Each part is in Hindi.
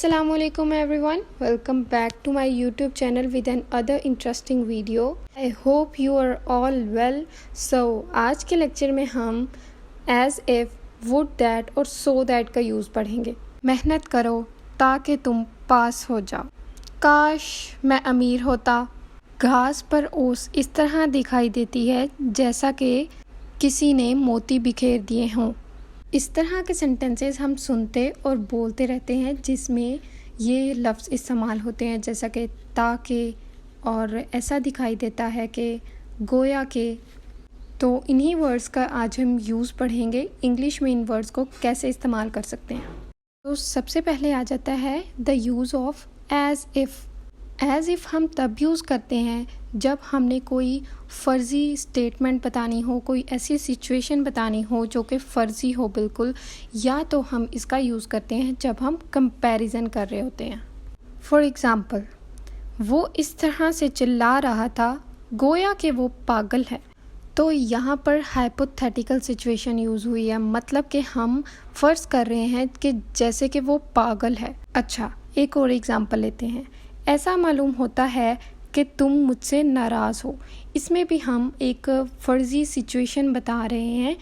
Assalamualaikum everyone, welcome back to my YouTube channel with another interesting video. I hope you are all well. So आज के लेक्चर में हम as if, would that और so that का यूज़ पढ़ेंगे। मेहनत करो ताकि तुम पास हो जाओ। काश मैं अमीर होता। घास पर ओस इस तरह दिखाई देती है जैसा कि किसी ने मोती बिखेर दिए हों। इस तरह के सेंटेंसेस हम सुनते और बोलते रहते हैं जिसमें ये लफ्ज़ इस्तेमाल होते हैं जैसा कि ताकि और ऐसा दिखाई देता है कि गोया के। तो इन्हीं वर्ड्स का आज हम यूज़ पढ़ेंगे इंग्लिश में इन वर्ड्स को कैसे इस्तेमाल कर सकते हैं। तो सबसे पहले आ जाता है the use of as if. As if हम तब यूज़ करते हैं जब हमने कोई फ़र्ज़ी स्टेटमेंट बतानी हो, कोई ऐसी सिचुएशन बतानी हो जो कि फ़र्ज़ी हो बिल्कुल, या तो हम इसका यूज़ करते हैं जब हम कंपैरिजन कर रहे होते हैं। फॉर एग्ज़ाम्पल, वो इस तरह से चिल्ला रहा था गोया कि वो पागल है। तो यहाँ पर हाइपोथेटिकल सिचुएशन यूज़ हुई है, मतलब कि हम फ़र्ज़ कर रहे हैं कि जैसे कि वो पागल है। अच्छा, एक और एग्ज़ाम्पल लेते हैं। ऐसा मालूम होता है कि तुम मुझसे नाराज़ हो। इसमें भी हम एक फ़र्ज़ी सिचुएशन बता रहे हैं,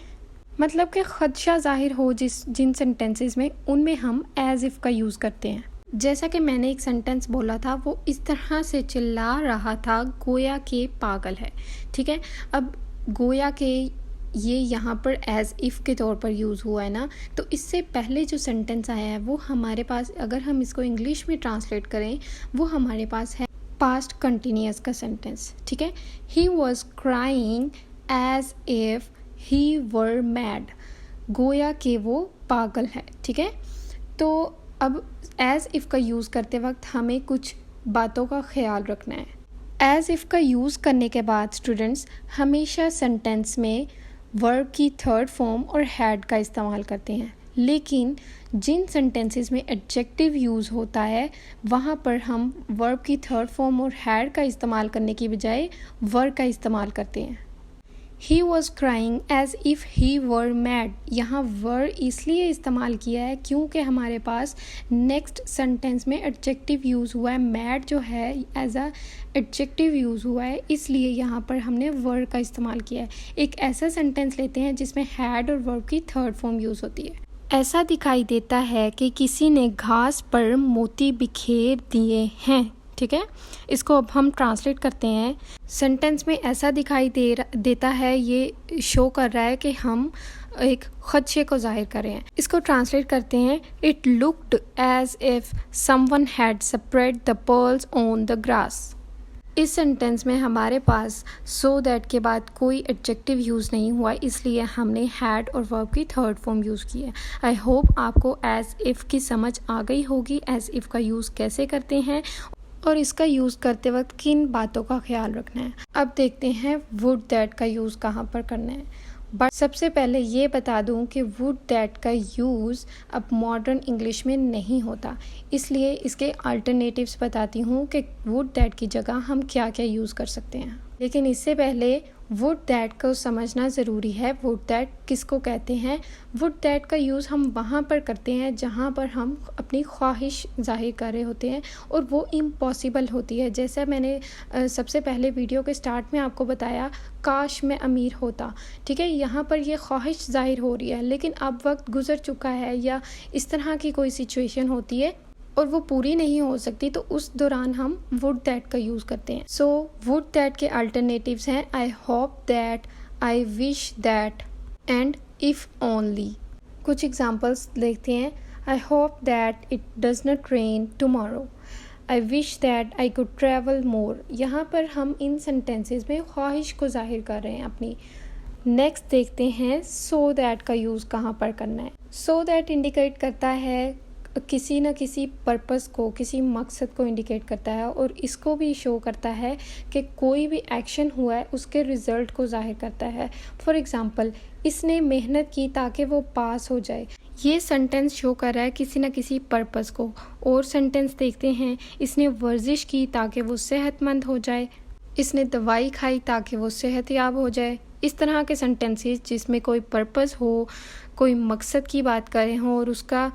मतलब कि ख़दशा ज़ाहिर हो जिन सेंटेंसेस में, उनमें हम एज़ इफ़ का यूज़ करते हैं। जैसा कि मैंने एक सेंटेंस बोला था, वो इस तरह से चिल्ला रहा था गोया के पागल है। ठीक है, अब गोया के ये यहाँ पर एज़ इफ़ के तौर पर यूज़ हुआ है ना, तो इससे पहले जो सेंटेंस आया है वो हमारे पास, अगर हम इसको इंग्लिश में ट्रांसलेट करें, वो हमारे पास है पास्ट कंटिन्यूअस का सेंटेंस। ठीक है, he was crying as if he were mad. गोया कि वो पागल है। ठीक है, तो अब एज़ इफ़ का यूज़ करते वक्त हमें कुछ बातों का ख्याल रखना है। एज़ इफ़ का यूज़ करने के बाद स्टूडेंट्स हमेशा सेंटेंस में वर्ब की थर्ड फॉर्म और हैड का इस्तेमाल करते हैं, लेकिन जिन सेंटेंसेस में एडजेक्टिव यूज़ होता है वहाँ पर हम वर्ब की थर्ड फॉर्म और हैड का इस्तेमाल करने की बजाय वर का इस्तेमाल करते हैं। ही was crying as if he were mad. यहाँ वर इसलिए इस्तेमाल किया है क्योंकि हमारे पास नेक्स्ट सेंटेंस में एडजेक्टिव यूज़ हुआ है। मैड जो है एज अ एडजेक्टिव यूज़ हुआ है, इसलिए यहाँ पर हमने वर का इस्तेमाल किया है। एक ऐसा सेंटेंस लेते हैं जिसमें हैड और वर्ब की थर्ड फॉर्म यूज़ होती है। ऐसा दिखाई देता है कि किसी ने घास पर मोती बिखेर दिए हैं। ठीक है, इसको अब हम ट्रांसलेट करते हैं। सेंटेंस में ऐसा दिखाई देता है, ये शो कर रहा है कि हम एक खदशे को जाहिर कर रहे हैं। इसको ट्रांसलेट करते हैं। It looked as if someone had spread the pearls on the grass. इस सेंटेंस में हमारे पास सो दैट के बाद कोई एडजेक्टिव यूज़ नहीं हुआ, इसलिए हमने हैड और वर्ब की थर्ड फॉर्म यूज़ की है। आई होप आपको एज़ इफ़ की समझ आ गई होगी, एज़ इफ़ का यूज़ कैसे करते हैं और इसका यूज़ करते वक्त किन बातों का ख्याल रखना है। अब देखते हैं वुड दैट का यूज़ कहाँ पर करना है। बट सबसे पहले ये बता दूं कि वुड दैट का यूज़ अब मॉडर्न इंग्लिश में नहीं होता, इसलिए इसके अल्टरनेटिव्स बताती हूँ कि वुड दैट की जगह हम क्या क्या यूज़ कर सकते हैं। लेकिन इससे पहले वुड दैट को समझना ज़रूरी है। वुड दैट किसको कहते हैं? वुड दैट का यूज़ हम वहाँ पर करते हैं जहाँ पर हम अपनी ख्वाहिश जाहिर कर रहे होते हैं और वो इम्पॉसिबल होती है। जैसा मैंने सबसे पहले वीडियो के स्टार्ट में आपको बताया, काश मैं अमीर होता। ठीक है, यहाँ पर ये ख्वाहिश जाहिर हो रही है, लेकिन अब वक्त गुजर चुका है या इस तरह की कोई सिचुएशन होती है और वो पूरी नहीं हो सकती, तो उस दौरान हम वुड दैट का यूज़ करते हैं। सो वुड दैट के अल्टरनेटिव्स हैं I hope that, I wish that and if only. कुछ एग्जांपल्स देखते हैं। I hope that it does not rain tomorrow. I wish that I could travel मोर। यहाँ पर हम इन सेंटेंसेस में ख्वाहिश को जाहिर कर रहे हैं अपनी। नेक्स्ट देखते हैं सो दैट का यूज़ कहाँ पर करना है। सो दैट इंडिकेट करता है किसी न किसी पर्पस को, किसी मकसद को इंडिकेट करता है और इसको भी शो करता है कि कोई भी एक्शन हुआ है उसके रिज़ल्ट को जाहिर करता है। फॉर एग्ज़ाम्पल, इसने मेहनत की ताकि वो पास हो जाए। ये सेंटेंस शो कर रहा है किसी न किसी पर्पस को। और सेंटेंस देखते हैं, इसने वर्जिश की ताकि वो सेहतमंद हो जाए। इसने दवाई खाई ताकि वो सेहतयाब हो जाए। इस तरह के सेंटेंसेस जिसमें कोई पर्पस हो, कोई मकसद की बात करें हों और उसका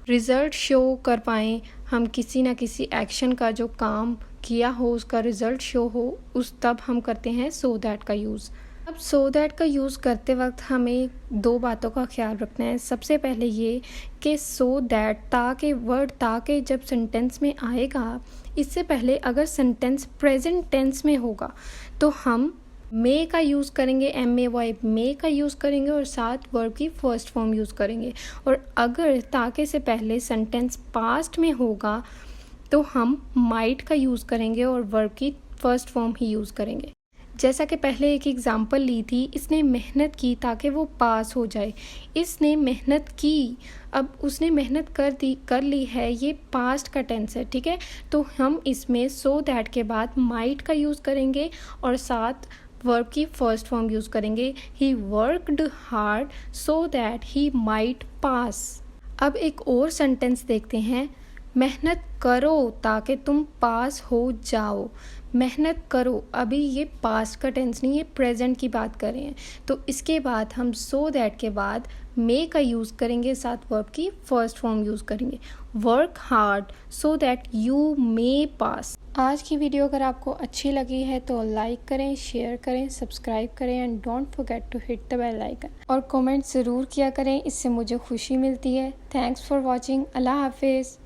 रिज़ल्ट शो कर पाएँ, हम किसी ना किसी एक्शन का जो काम किया हो उसका रिज़ल्ट शो हो, उस तब हम करते हैं सो दैट का यूज़। अब सो दैट का यूज़ करते वक्त हमें 2 बातों का ख्याल रखना है। सबसे पहले ये कि सो दैट ताकि वर्ड ताकि जब सेंटेंस में आएगा, इससे पहले अगर सेंटेंस प्रेजेंट टेंस में होगा तो हम मे का यूज़ करेंगे, MAY मे का यूज़ करेंगे और साथ वर्ब की फर्स्ट फॉर्म यूज़ करेंगे। और अगर ताकि से पहले सेंटेंस पास्ट में होगा तो हम माइट का यूज़ करेंगे और वर्ब की फर्स्ट फॉर्म ही यूज़ करेंगे। जैसा कि पहले एक एग्ज़ाम्पल ली थी, इसने मेहनत की ताकि वो पास हो जाए। इसने मेहनत की, अब उसने मेहनत कर ली है, ये पास्ट का टेंस है, ठीक है। तो हम इसमें सो दैट के बाद माइट का यूज़ करेंगे और साथ वर्ब की फर्स्ट फॉर्म यूज़ करेंगे। He worked hard so that he might pass. अब एक और सेंटेंस देखते हैं, मेहनत करो ताकि तुम पास हो जाओ। मेहनत करो, अभी ये पास्ट का टेंस नहीं, ये प्रेजेंट की बात कर रहे हैं। तो इसके बाद हम सो दैट के बाद मे का यूज़ करेंगे, साथ वर्ब की फर्स्ट फॉर्म यूज़ करेंगे। Work hard so that you may pass. आज की वीडियो अगर आपको अच्छी लगी है तो लाइक करें, शेयर करें, सब्सक्राइब करें and don't forget to hit the bell icon. और कमेंट ज़रूर किया करें, इससे मुझे खुशी मिलती है। Thanks for watching. अल्लाह हाफिज़।